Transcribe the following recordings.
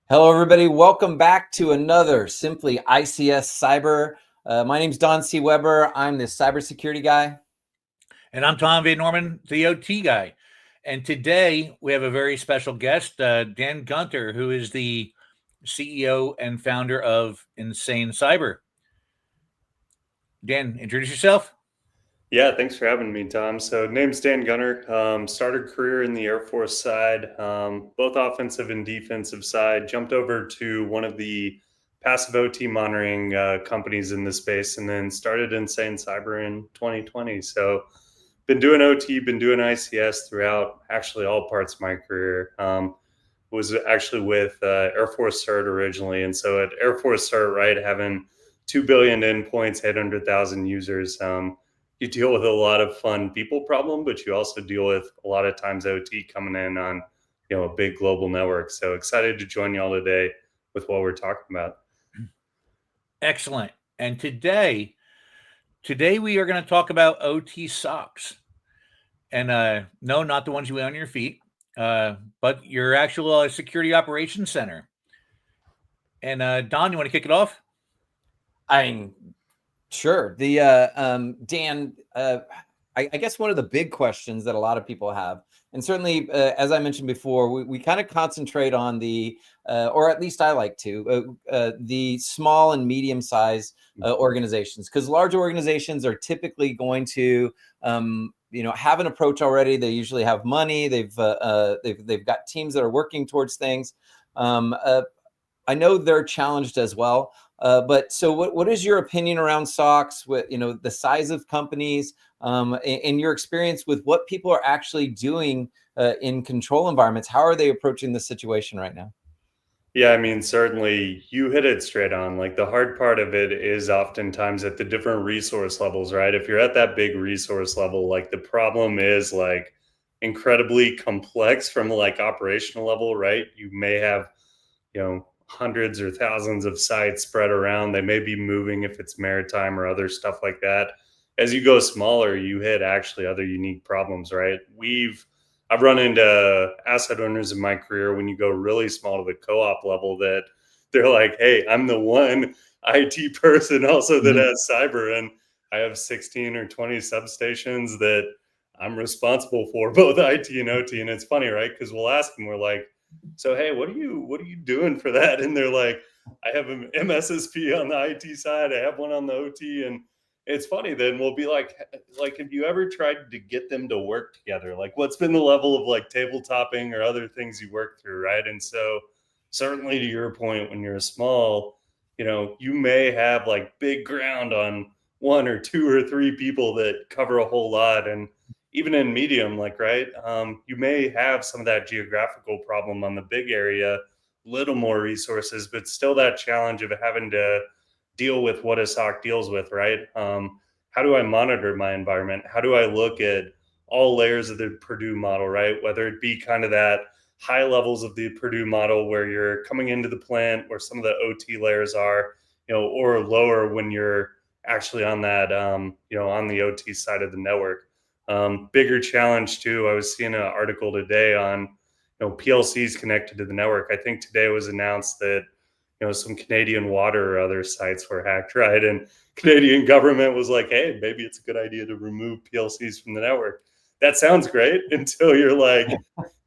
Hello, everybody. Welcome back to another Simply ICS Cyber. My name's Don C. Weber. I'm the cybersecurity guy. And I'm Tom V. Norman, the OT guy. And today we have a very special guest, Dan Gunter, who is the CEO and founder of Insane Cyber. Dan, introduce yourself. Yeah, thanks for having me, Tom. So, name's Dan Gunter. Started career in the Air Force side, both offensive and defensive side. Jumped over to one of the passive OT monitoring companies in the space, and then started Insane Cyber in 2020. So, been doing OT, been doing ICS throughout actually all parts of my career. Was actually with Air Force CERT originally, and so at Air Force CERT, right, having 2 billion endpoints, 800,000 users. You deal with a lot of fun people problem, but you also deal with a lot of times OT coming in on, a big global network. So excited to join y'all today with what we're talking about. Excellent. And today we are going to talk about OT SOCs. And no, not the ones you wear on your feet, but your actual security operations center. And Don, you want to kick it off? Sure. Dan, I guess one of the big questions that a lot of people have, and certainly, as I mentioned before, we kind of concentrate on or at least I like to, the small and medium-sized organizations, because large organizations are typically going to, have an approach already. They usually have money. They've got teams that are working towards things. I know they're challenged as well. But so what is your opinion around SOCs, with, the size of companies, in your experience with what people are actually doing in control environments? How are they approaching the situation right now? Yeah, I mean, certainly you hit it straight on. Like the hard part of it is oftentimes at the different resource levels, right? If you're at that big resource level, like the problem is like incredibly complex from like operational level, right? You may have, hundreds or thousands of sites spread around. They may be moving if it's maritime or other stuff like that. As you go smaller, you hit actually other unique problems, right? I've run into asset owners in my career when you go really small to the co-op level that they're like, hey, I'm the one IT person also that has cyber, and I have 16 or 20 substations that I'm responsible for, both IT and OT. And it's funny, right? Because we'll ask them, we're like, so hey, what are you doing for that? And they're like, I have an MSSP on the IT side, I have one on the OT. And it's funny, then we'll be like, have you ever tried to get them to work together? Like, what's been the level of like tabletopping or other things you work through, right? And so certainly to your point, when you're small, you may have like big ground on one or two or three people that cover a whole lot. And even in medium, like, right, you may have some of that geographical problem on the big area, little more resources, but still that challenge of having to deal with what a SOC deals with, right? How do I monitor my environment? How do I look at all layers of the Purdue model, right? Whether it be kind of that high levels of the Purdue model where you're coming into the plant where some of the OT layers are, or lower when you're actually on that, on the OT side of the network. Bigger challenge too. I was seeing an article today on, PLCs connected to the network. I think today was announced that, some Canadian water or other sites were hacked, right? And Canadian government was like, hey, maybe it's a good idea to remove PLCs from the network. That sounds great until you're like,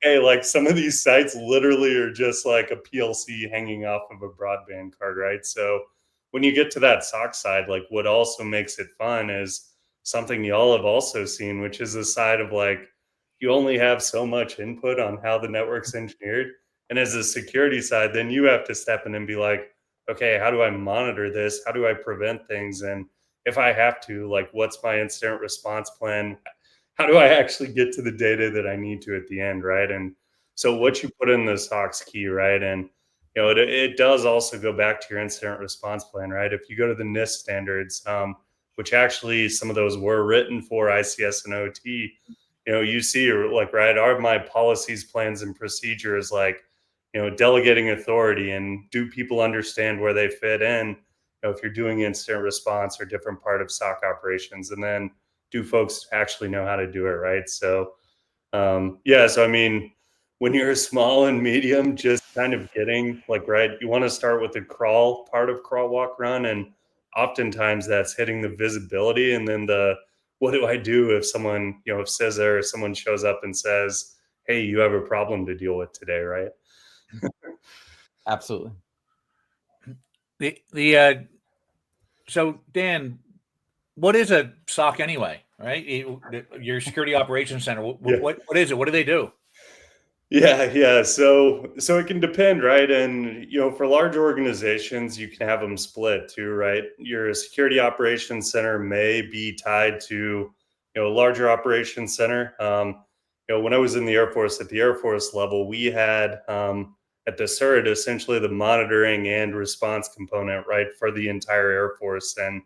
hey, like some of these sites literally are just like a PLC hanging off of a broadband card, right? So when you get to that SOC side, like what also makes it fun is something y'all have also seen, which is the side of like, you only have so much input on how the network's engineered. And as a security side, then you have to step in and be like, okay, how do I monitor this? How do I prevent things? And if I have to, like, what's my incident response plan? How do I actually get to the data that I need to at the end, right? And so what you put in the SOC's key, right? And it does also go back to your incident response plan, right? If you go to the NIST standards, which actually some of those were written for ICS and OT, you see, like, right, are my policies, plans, and procedures like, delegating authority, and do people understand where they fit in? If you're doing incident response or different part of SOC operations, and then do folks actually know how to do it, right? So, yeah, so I mean, when you're small and medium, just kind of getting like, right, you want to start with the crawl part of crawl, walk, run. And oftentimes that's hitting the visibility. And then what do I do if someone, if CISA or someone shows up and says, hey, you have a problem to deal with today, right? Absolutely. So Dan, what is a SOC anyway? Right, your Security Operations Center. What is it? What do they do? Yeah. So it can depend, right? And for large organizations, you can have them split too, right? Your security operations center may be tied to a larger operations center. When I was in the Air Force, at the Air Force level, we had at the CERT essentially the monitoring and response component, right, for the entire Air Force, and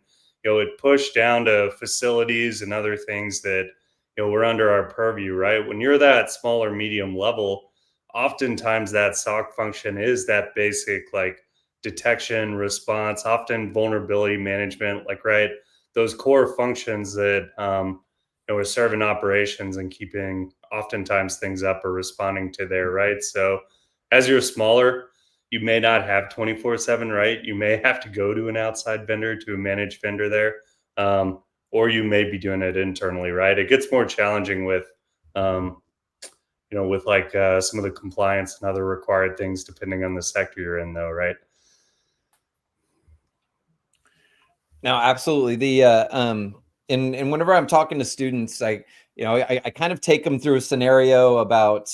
it pushed down to facilities and other things that we're under our purview, right? When you're that small or medium level, oftentimes that SOC function is that basic like detection, response, often vulnerability management, like, right, those core functions that are serving operations and keeping oftentimes things up or responding to there, right? So as you're smaller, you may not have 24/7, right? You may have to go to an outside vendor, to a managed vendor there. Or you may be doing it internally, right? It gets more challenging with, with like some of the compliance and other required things, depending on the sector you're in, though, right? No, absolutely. And whenever I'm talking to students, I kind of take them through a scenario about,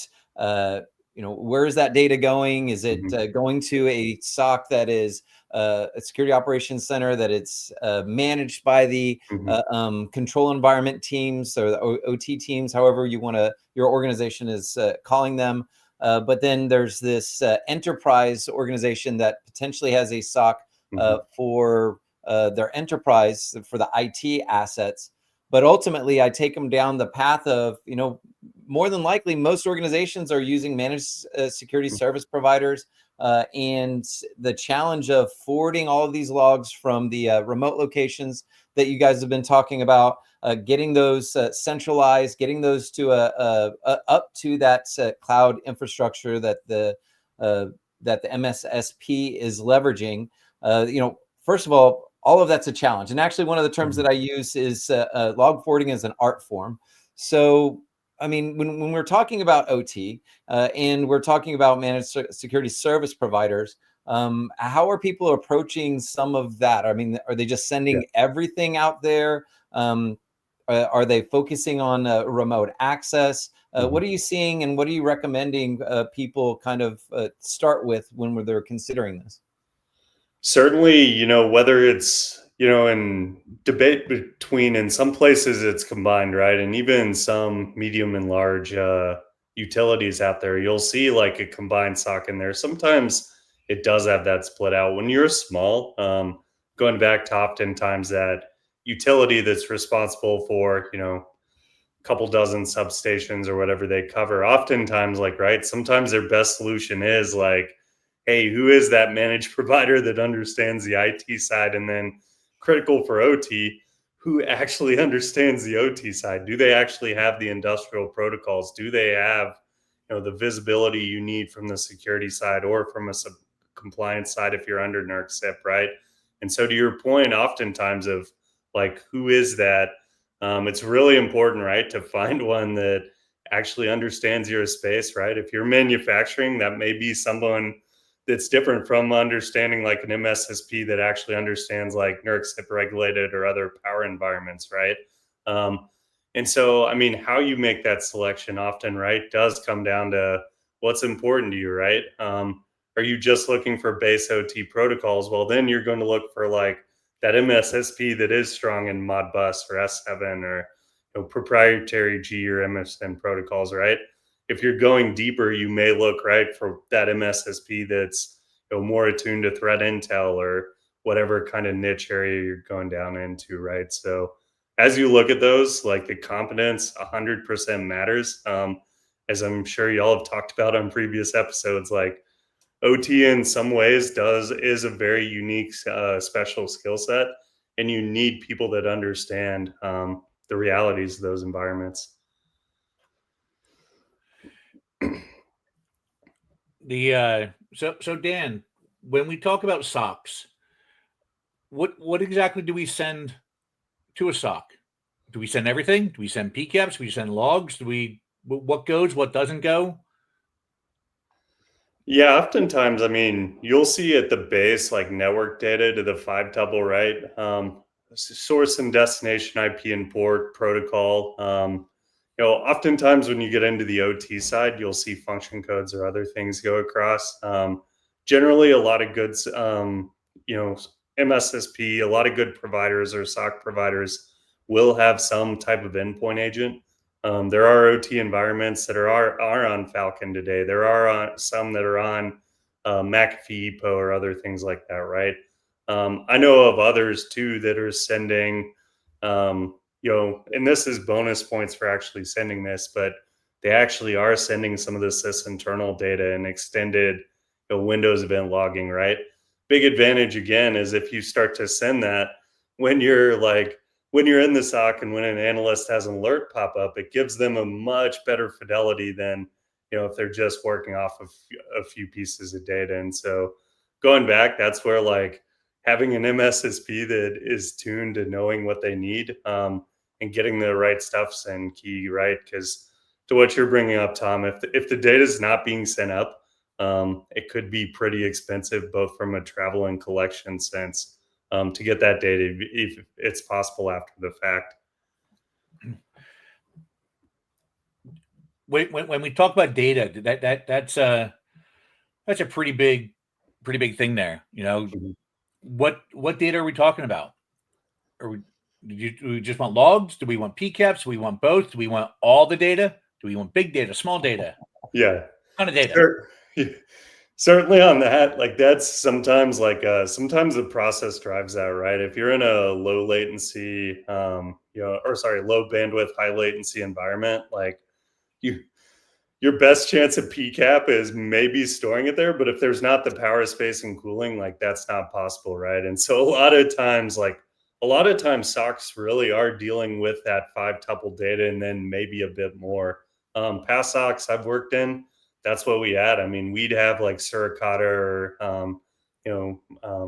where is that data going? Is it going to a SOC that is a security operations center, that it's managed by the control environment teams or the OT teams, however your organization is calling them. But then there's this enterprise organization that potentially has a SOC for their enterprise, for the IT assets. But ultimately, I take them down the path of, more than likely, most organizations are using managed security service providers. And the challenge of forwarding all of these logs from the remote locations that you guys have been talking about, getting those centralized, getting those to up to that cloud infrastructure that the MSSP is leveraging. First of all of that's a challenge. And actually, one of the terms that I use is log forwarding as an art form. So, I mean, when we're talking about OT and we're talking about managed security service providers, how are people approaching some of that? I mean, are they just sending everything out there? Are they focusing on remote access? What are you seeing, and what are you recommending people kind of start with when they're considering this? Certainly, whether it's, in debate between, in some places it's combined, right? And even some medium and large utilities out there, you'll see like a combined SOC in there. Sometimes it does have that split out. When you're small, going back to oftentimes that utility that's responsible for, a couple dozen substations or whatever they cover, oftentimes, like, right, sometimes their best solution is like, hey, who is that managed provider that understands the IT side? And then critical for OT, who actually understands the OT side? Do they actually have the industrial protocols? Do they have, the visibility you need from the security side or from a compliance side if you're under NERC-CIP, right? And so to your point, oftentimes of like, who is that? It's really important, right, to find one that actually understands your space, right? If you're manufacturing, that may be someone that's different from understanding like an MSSP that actually understands like NERC-CIP regulated or other power environments, right? And so, I mean, how you make that selection often, right, does come down to what's important to you, right? Are you just looking for base OT protocols? Well, then you're going to look for like that MSSP that is strong in Modbus or S7 or proprietary G or MSN protocols, right? If you're going deeper, you may look right for that MSSP that's more attuned to threat intel or whatever kind of niche area you're going down into, right? So as you look at those, like the competence 100% matters. As I'm sure y'all have talked about on previous episodes, like OT in some ways is a very unique special skill set, and you need people that understand the realities of those environments. So Dan, when we talk about SOCs, what exactly do we send to a SOC? Do we send everything? Do we send PCAPs? Do we send logs? What goes, what doesn't go? Yeah, oftentimes, I mean, you'll see at the base like network data to the 5-tuple, right? Source and destination IP and port protocol. Oftentimes when you get into the OT side, you'll see function codes or other things go across. Generally, a lot of good, MSSP, a lot of good providers or SOC providers will have some type of endpoint agent. There are OT environments that are on Falcon today. There are some that are on McAfee EPO or other things like that, right? I know of others too that are sending, and this is bonus points for actually sending this, but they actually are sending some of the sysinternal data and extended Windows event logging, right? Big advantage again is if you start to send that when you're in the SOC and when an analyst has an alert pop up, it gives them a much better fidelity than if they're just working off of a few pieces of data. And so going back, that's where like having an MSSP that is tuned to knowing what they need and getting the right stuff's in key, right? Because to what you're bringing up, Tom, if the data is not being sent up, it could be pretty expensive, both from a travel and collection sense, to get that data if it's possible after the fact. When we talk about data, that's a pretty big thing there. What data are we talking about? Do we just want logs? Do we want PCAPs? Do we want both? Do we want all the data? Do we want big data, small data? Yeah, ton of data. Sure. Certainly on that, like that's sometimes sometimes the process drives that, right? If you're in a low latency, low bandwidth, high latency environment, like your best chance at PCAP is maybe storing it there, but if there's not the power, space, and cooling, like that's not possible, right? And so a lot of times SOCs really are dealing with that 5-tuple data and then maybe a bit more. Past SOCs I've worked in, that's what we had. I mean, we'd have like Suricata or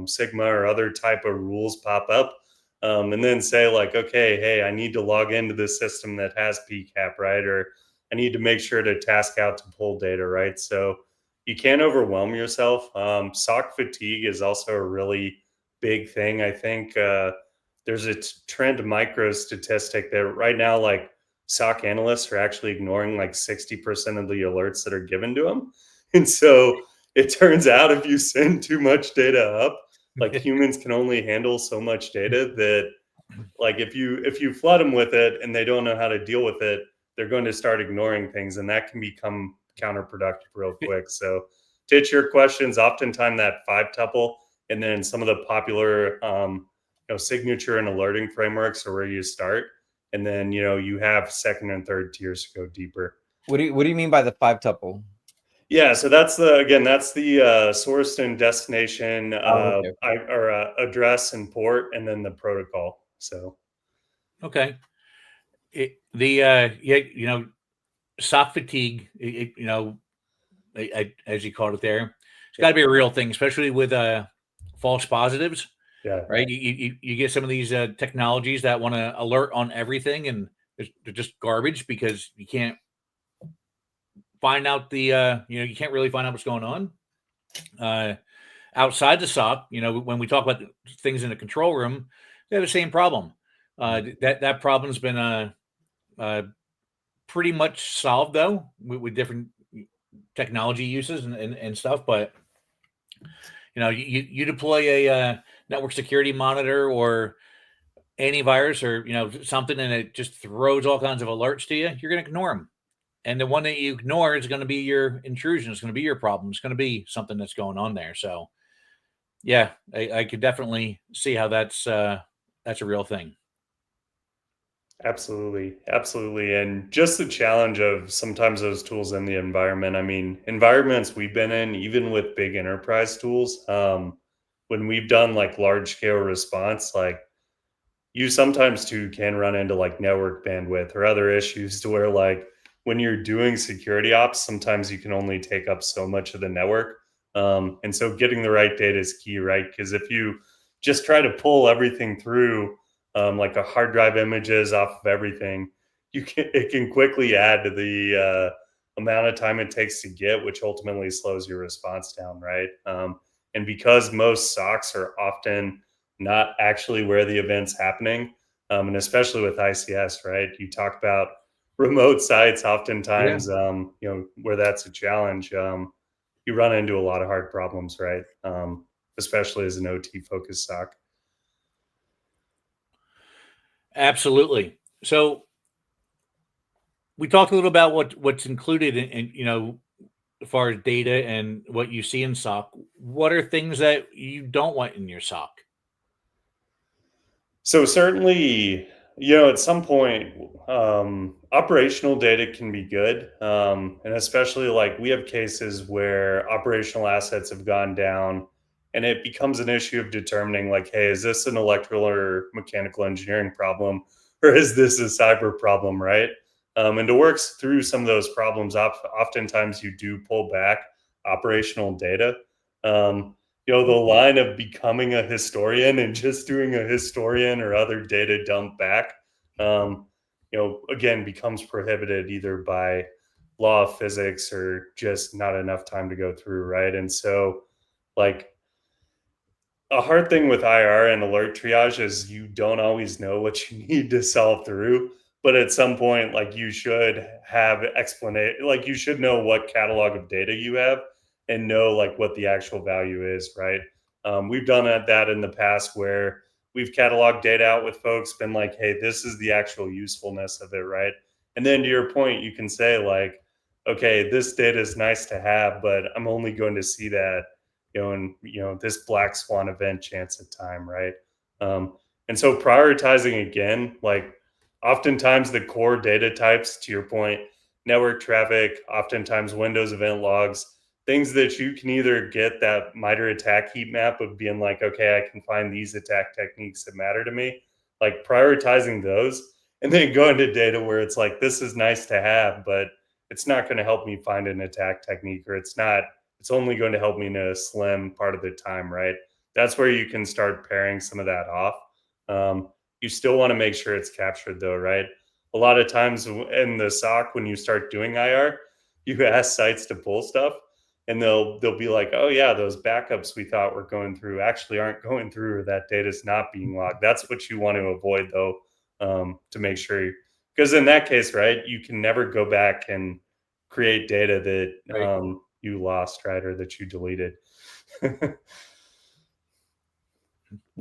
Sigma or other type of rules pop up, and then say like, okay, hey, I need to log into this system that has PCAP, right? Or I need to make sure to task out to pull data, right? So you can't overwhelm yourself. SOC fatigue is also a really big thing. I think there's a trend micro statistic that right now, like SOC analysts are actually ignoring like 60% of the alerts that are given to them. And so it turns out if you send too much data up, like humans can only handle so much data that like if you flood them with it and they don't know how to deal with it, they're going to start ignoring things, and that can become counterproductive real quick. So to answer your questions, oftentimes that 5-tuple and then some of the popular signature and alerting frameworks are where you start. And then, you have second and third tiers to go deeper. What do you mean by the 5-tuple? Yeah, so that's the source and destination Okay. address and port, and then the protocol. So, okay, SOC fatigue. As you called it there, it's got to be a real thing, especially with false positives. Yeah. Right. You get some of these technologies that want to alert on everything, and they're just garbage because you can't find out you can't really find out what's going on outside the SOC. When we talk about things in the control room, they have the same problem. That problem's been pretty much solved though with different technology uses and stuff. But you deploy a network security monitor or antivirus or something, and it just throws all kinds of alerts to you. You're going to ignore them, and the one that you ignore is going to be your intrusion. It's going to be your problem. It's going to be something that's going on there. So yeah, I could definitely see how that's a real thing. Absolutely. And just the challenge of sometimes those tools in the environment. I mean, environments we've been in, even with big enterprise tools, when we've done like large scale response, like you sometimes too can run into like network bandwidth or other issues to where like when you're doing security ops, sometimes you can only take up so much of the network. And so getting the right data is key, right? Because if you just try to pull everything through, like a hard drive images off of everything, it can quickly add to the amount of time it takes to get, which ultimately slows your response down, right? And because most SOCs are often not actually where the event's happening, and especially with ICS, right? You talk about remote sites, oftentimes, where that's a challenge. You run into a lot of hard problems, right? Especially as an OT focused SOC. Absolutely. So we talked a little about what's included in as far as data and what you see in SOC. What are things that you don't want in your SOC? So certainly, at some point, operational data can be good, and especially like we have cases where operational assets have gone down, and it becomes an issue of determining like, hey, is this an electrical or mechanical engineering problem, or is this a cyber problem, right? And to work through some of those problems, oftentimes you do pull back operational data. The line of becoming a historian and just doing a historian or other data dump back, again, becomes prohibited either by law of physics or just not enough time to go through, right? And so, like, a hard thing with IR and alert triage is you don't always know what you need to solve through. But at some point, like you should have explanation, like you should know what catalog of data you have and know like what the actual value is, right? We've done that in the past where we've cataloged data out with folks, been like, hey, this is the actual usefulness of it, right? And then to your point, you can say like, okay, this data is nice to have, but I'm only going to see that in this black swan event chance at time, right? And so prioritizing again, like oftentimes the core data types, to your point, network traffic, oftentimes Windows event logs, things that you can either get that MITRE attack heat map of being like, okay, I can find these attack techniques that matter to me, like prioritizing those, and then going to data where it's like, this is nice to have, but it's not going to help me find an attack technique, or it's only going to help me in a slim part of the time, right? That's where you can start pairing some of that off. You still want to make sure it's captured though, right? A lot of times in the SOC, when you start doing IR, you ask sites to pull stuff and they'll be like, oh yeah, those backups we thought were going through actually aren't going through, or that data is not being logged. That's what you want to avoid though, to make sure, because in that case, right, you can never go back and create data that Right. you lost, right, or that you deleted.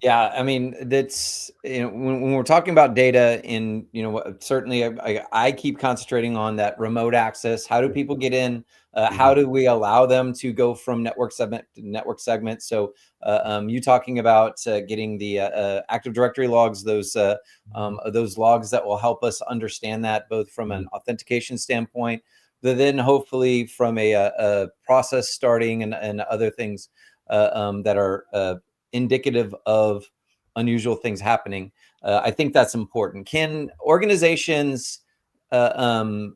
Yeah, I mean, that's, when we're talking about data in, certainly I keep concentrating on that remote access. How do people get in? How do we allow them to go from network segment to network segment? So you talking about getting the Active Directory logs, those logs that will help us understand that both from an authentication standpoint, but then hopefully from a process starting and other things that are indicative of unusual things happening. I think that's important. Can organizations, is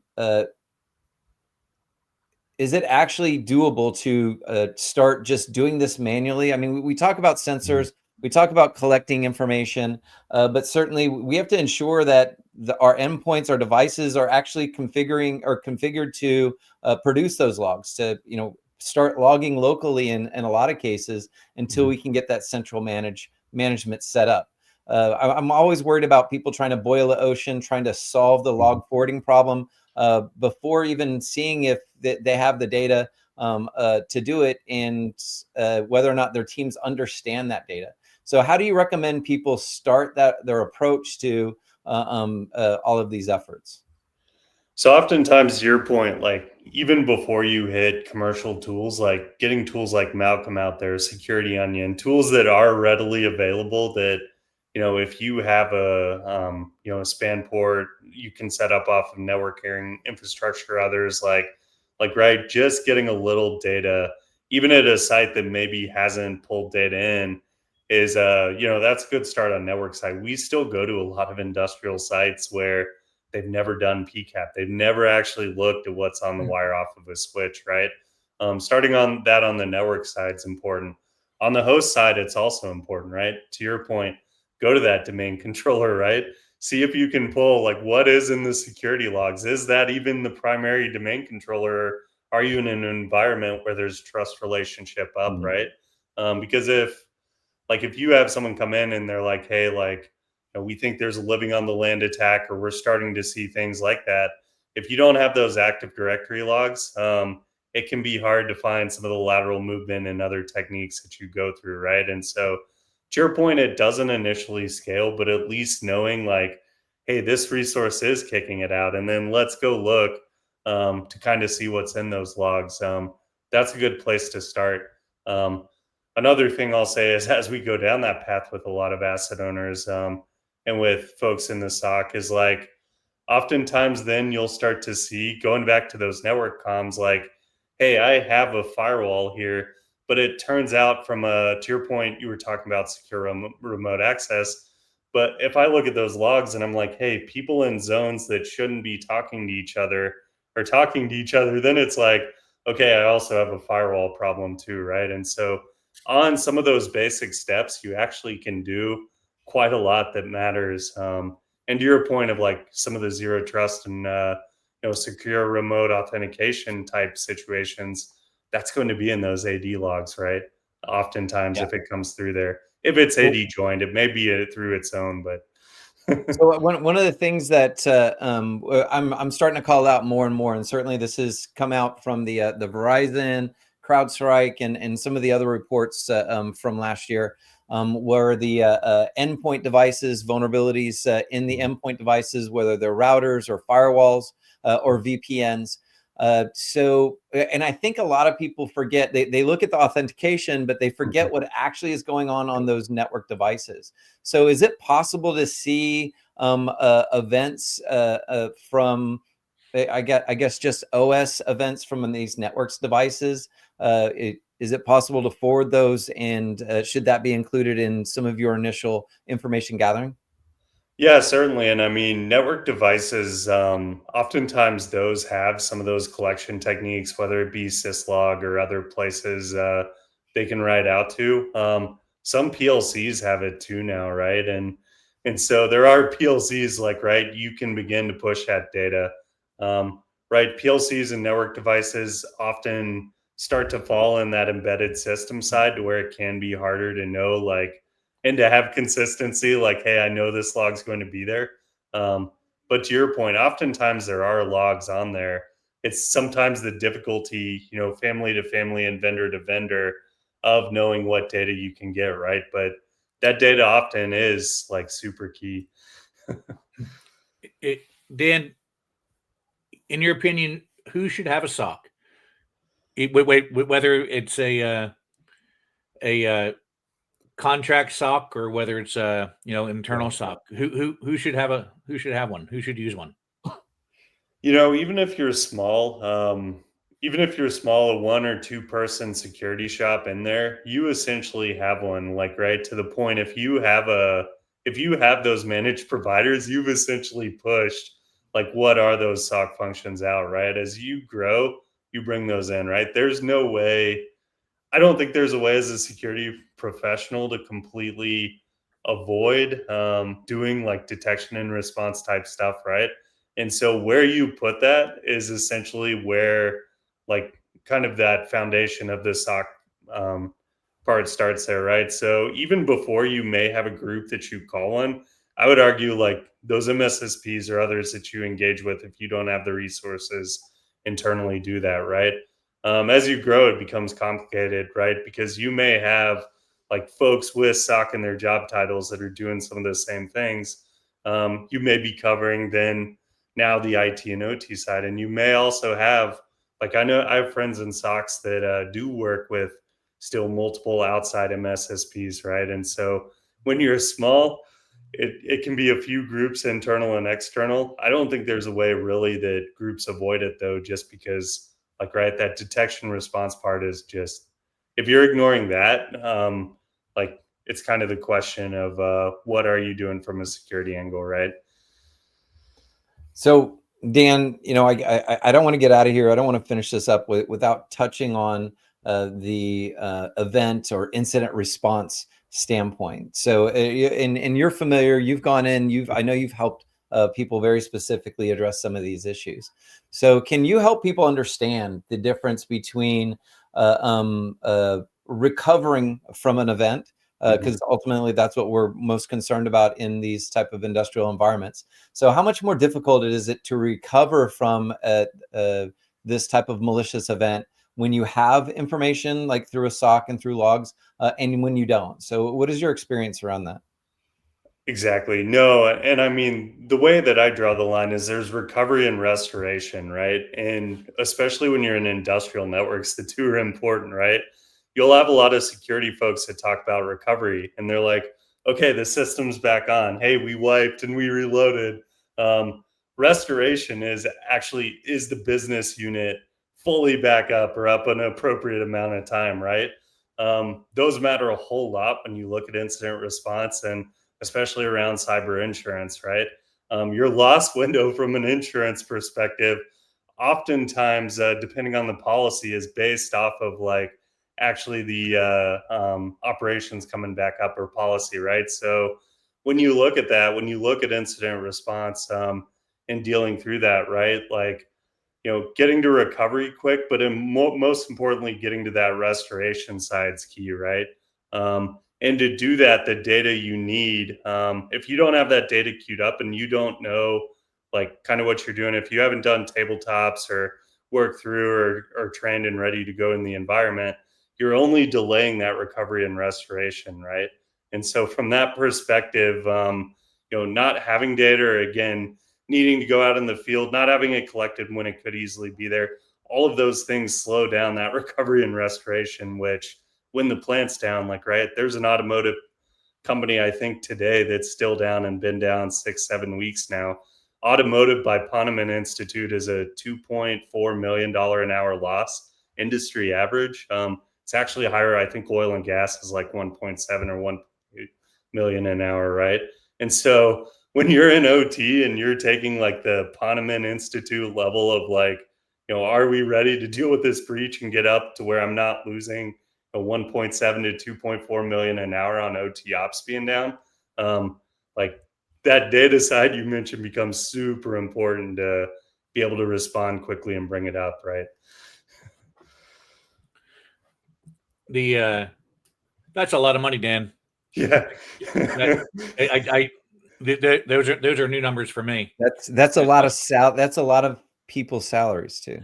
it actually doable to start just doing this manually? I mean, we talk about sensors, we talk about collecting information, but certainly we have to ensure that our endpoints, our devices are actually configured to produce those logs, to start logging locally in a lot of cases until we can get that central management set up. I'm always worried about people trying to boil the ocean, trying to solve the log forwarding problem before even seeing if they have the data to do it, and whether or not their teams understand that data. So how do you recommend people start their approach to all of these efforts? So oftentimes, to your point, like even before you hit commercial tools, like getting tools like Malcolm out there, Security Onion, tools that are readily available that, if you have a span port, you can set up off of networking infrastructure, others right, just getting a little data, even at a site that maybe hasn't pulled data in, is that's a good start on network side. We still go to a lot of industrial sites where they've never done PCAP. They've never actually looked at what's on the wire off of a switch, right? Starting on that on the network side is important. On the host side, it's also important, right? To your point, go to that domain controller, right? See if you can pull like what is in the security logs. Is that even the primary domain controller? Are you in an environment where there's trust relationship up, right? Because if you have someone come in and they're like, hey, like, we think there's a living on the land attack, or we're starting to see things like that. If you don't have those Active Directory logs, it can be hard to find some of the lateral movement and other techniques that you go through, right? And so, to your point, it doesn't initially scale, but at least knowing like, hey, this resource is kicking it out, and then let's go look to kind of see what's in those logs. That's a good place to start. Another thing I'll say is as we go down that path with a lot of asset owners and with folks in the SOC is like, oftentimes then you'll start to see, going back to those network comms, like, hey, I have a firewall here, but it turns out to your point, you were talking about secure remote access. But if I look at those logs and I'm like, hey, people in zones that shouldn't be talking to each other are talking to each other, then it's like, okay, I also have a firewall problem too, right? And so on some of those basic steps, you actually can do quite a lot that matters. And to your point of like some of the zero trust and secure remote authentication type situations, that's going to be in those AD logs, right? Oftentimes, if it comes through there, if it's AD joined, it may be through its own, but. So one of the things that I'm starting to call out more and more, and certainly this has come out from the Verizon, CrowdStrike, and some of the other reports from last year, were the endpoint devices, vulnerabilities in the endpoint devices, whether they're routers or firewalls or VPNs. And I think a lot of people forget, they look at the authentication, but they forget what actually is going on those network devices. So is it possible to see events from, I guess just OS events from these networks devices? Is it possible to forward those, and should that be included in some of your initial information gathering? Yeah, certainly. And I mean, network devices, oftentimes those have some of those collection techniques, whether it be syslog or other places they can write out to. Some PLCs have it too now, right? And so there are PLCs like, right, you can begin to push that data. Right, PLCs and network devices often start to fall in that embedded system side to where it can be harder to know, like, and to have consistency, like, hey, I know this log's going to be there. But to your point, oftentimes there are logs on there. It's sometimes the difficulty, family to family and vendor to vendor of knowing what data you can get, right? But that data often is like super key. Dan, in your opinion, who should have a SOC? Whether it's a contract SOC or whether it's a internal SOC, who should have one? Who should use one? Even if you're small, a 1 or 2 person security shop in there, you essentially have one. Like, right, to the point, if you have those managed providers, you've essentially pushed like what are those SOC functions out, right? As you grow, you bring those in, right? I don't think there's a way as a security professional to completely avoid doing like detection and response type stuff, right? And so where you put that is essentially where like kind of that foundation of the SOC part starts there, right? So even before you may have a group that you call on, I would argue like those MSSPs or others that you engage with, if you don't have the resources internally, do that, right? As you grow, it becomes complicated, right? Because you may have like folks with SOC in their job titles that are doing some of the same things. You may be covering then now the IT and OT side, and you may also have like I know I have friends in SOCs that do work with still multiple outside MSSPs, right? And so when you're small, it can be a few groups, internal and external. I don't think there's a way really that groups avoid it though, just because like, right, that detection response part is just, if you're ignoring that, like it's kind of the question of what are you doing from a security angle, right? So Dan, I don't want to get out of here. I don't want to finish this up without touching on the event or incident response standpoint. So, and you're familiar. You've gone in. I know you've helped people very specifically address some of these issues. So, can you help people understand the difference between recovering from an event? Because ultimately, that's what we're most concerned about in these type of industrial environments. So how much more difficult is it to recover from this type of malicious event when you have information like through a SOC and through logs, and when you don't? So what is your experience around that? Exactly. No, and I mean, the way that I draw the line is there's recovery and restoration, right? And especially when you're in industrial networks, the two are important, right? You'll have a lot of security folks that talk about recovery, and they're like, okay, the system's back on. Hey, we wiped and we reloaded. Restoration is the business unit fully back up or up an appropriate amount of time, right? Those matter a whole lot when you look at incident response, and especially around cyber insurance, right? Your loss window from an insurance perspective, oftentimes, depending on the policy, is based off of like actually the operations coming back up or policy, right? So when you look at that, when you look at incident response and dealing through that, right? Like, getting to recovery quick, but most importantly, getting to that restoration side is key, right? And to do that, the data you need, if you don't have that data queued up and you don't know, like, kind of what you're doing, if you haven't done tabletops or worked through or trained and ready to go in the environment, you're only delaying that recovery and restoration, right? And so, from that perspective, not having data, or again, needing to go out in the field, not having it collected when it could easily be there, all of those things slow down that recovery and restoration, which when the plant's down, like, right, there's an automotive company, I think today, that's still down and been down 6-7 weeks now. Automotive by Ponemon Institute is a $2.4 million an hour loss, industry average. It's actually higher. I think oil and gas is like 1.7 or 1 million an hour, right? And so when you're in OT and you're taking like the Ponemon Institute level of like, are we ready to deal with this breach and get up to where I'm not losing a 1.7 to 2.4 million an hour on OT ops being down? Like, that data side you mentioned becomes super important to be able to respond quickly and bring it up, right? That's a lot of money, Dan. Yeah. Those are new numbers for me. That's a lot of that's a lot of people's salaries too.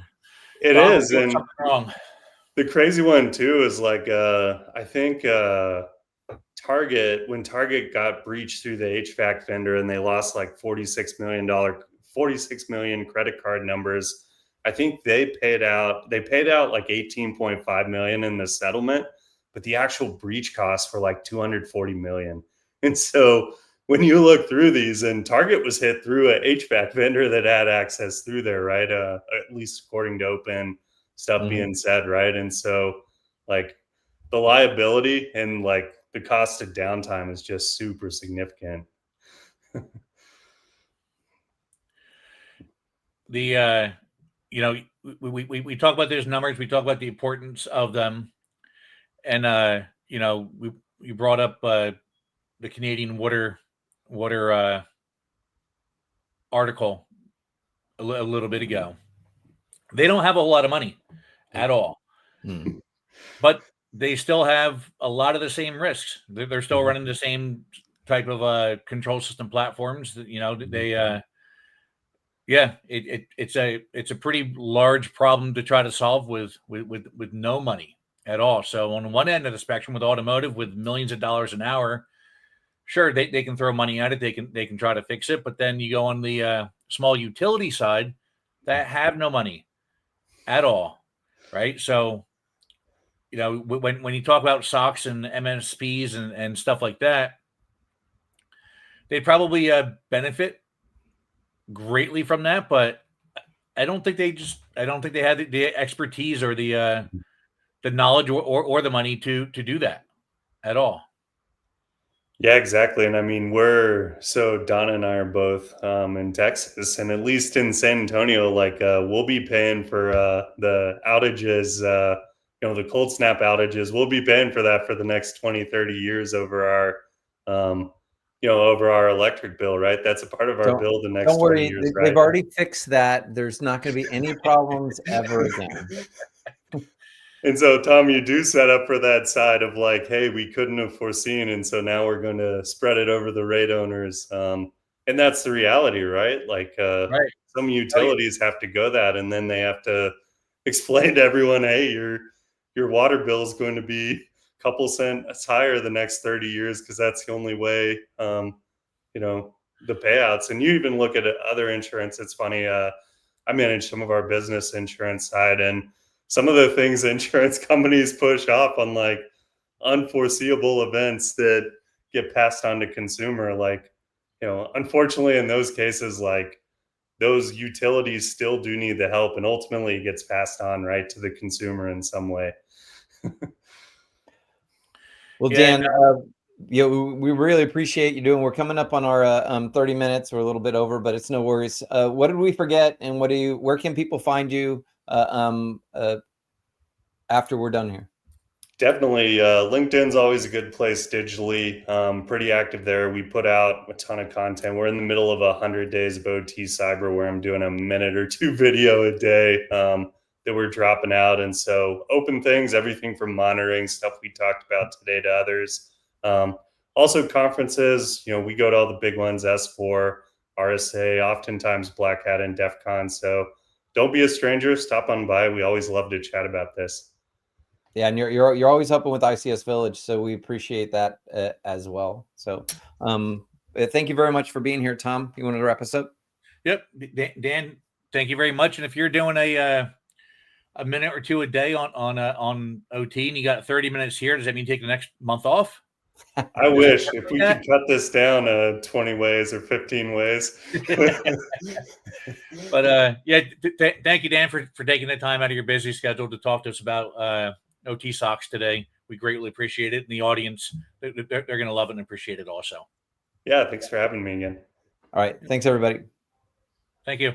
It is, and something wrong. The crazy one too is like I think Target, when Target got breached through the HVAC vendor and they lost like $46 million credit card numbers. I think they paid out like 18.5 million in the settlement, but the actual breach costs were like 240 million. And so when you look through these, and Target was hit through a HVAC vendor that had access through there, right? At least according to open stuff being said, right? And so like the liability and like the cost of downtime is just super significant. We talk about those numbers, we talk about the importance of them, and you brought up the Canadian water article a little bit ago. They don't have a whole lot of money at all, but they still have a lot of the same risks. They're still running the same type of control system platforms. It's a pretty large problem to try to solve with no money at all. So on one end of the spectrum, with automotive, with millions of dollars an hour, sure, they can throw money at it. They can try to fix it. But then you go on the small utility side that have no money at all, right? So when you talk about SOCs and MSSPs and stuff like that, they probably benefit greatly from that, but I don't think they had the expertise or the knowledge or the money to do that at all. Yeah, exactly. And I mean, Donna and I are both in Texas, and at least in San Antonio, like we'll be paying for the outages, the cold snap outages. We'll be paying for that for the next 20, 30 years over um, over our electric bill, right? That's a part of our bill the next Don't 20 worry, years, they've right? already fixed that. There's not going to be any problems ever again. And so, Tom, you do set up for that side of like, hey, we couldn't have foreseen, and so now we're going to spread it over the rate owners. And that's the reality, right? Like, Right. some utilities have to go that, and then they have to explain to everyone, hey, your water bill is going to be a couple cents higher the next 30 years because that's the only way. The payouts. And you even look at other insurance. It's funny. I manage some of our business insurance side, and some of the things insurance companies push off on like unforeseeable events that get passed on to consumer. Like, unfortunately, in those cases, like those utilities still do need the help, and ultimately it gets passed on right to the consumer in some way. Well, Yeah, Dan, we really appreciate you doing. We're coming up on our 30 minutes. We're a little bit over, but it's no worries. What did we forget, and where can people find you after we're done here? Definitely. LinkedIn's always a good place digitally. Pretty active there. We put out a ton of content. We're in the middle of 100 days of OT Cyber, where I'm doing a minute or two video a day that we're dropping out. And so open things, everything from monitoring stuff we talked about today to others. Also conferences, we go to all the big ones, S4, RSA, oftentimes Black Hat and DEF CON. So don't be a stranger. Stop on by. We always love to chat about this. Yeah, and you're always helping with ICS Village, so we appreciate that as well. So, thank you very much for being here, Tom. You want to wrap us up? Yep, Dan. Thank you very much. And if you're doing a minute or two a day on OT, and you got 30 minutes here, does that mean take the next month off? I wish if we could cut this down 20 ways or 15 ways. But yeah, thank you, Dan, for taking the time out of your busy schedule to talk to us about OT SOCs today. We greatly appreciate it. And the audience, they're going to love it and appreciate it also. Yeah, thanks for having me again. All right. Thanks, everybody. Thank you.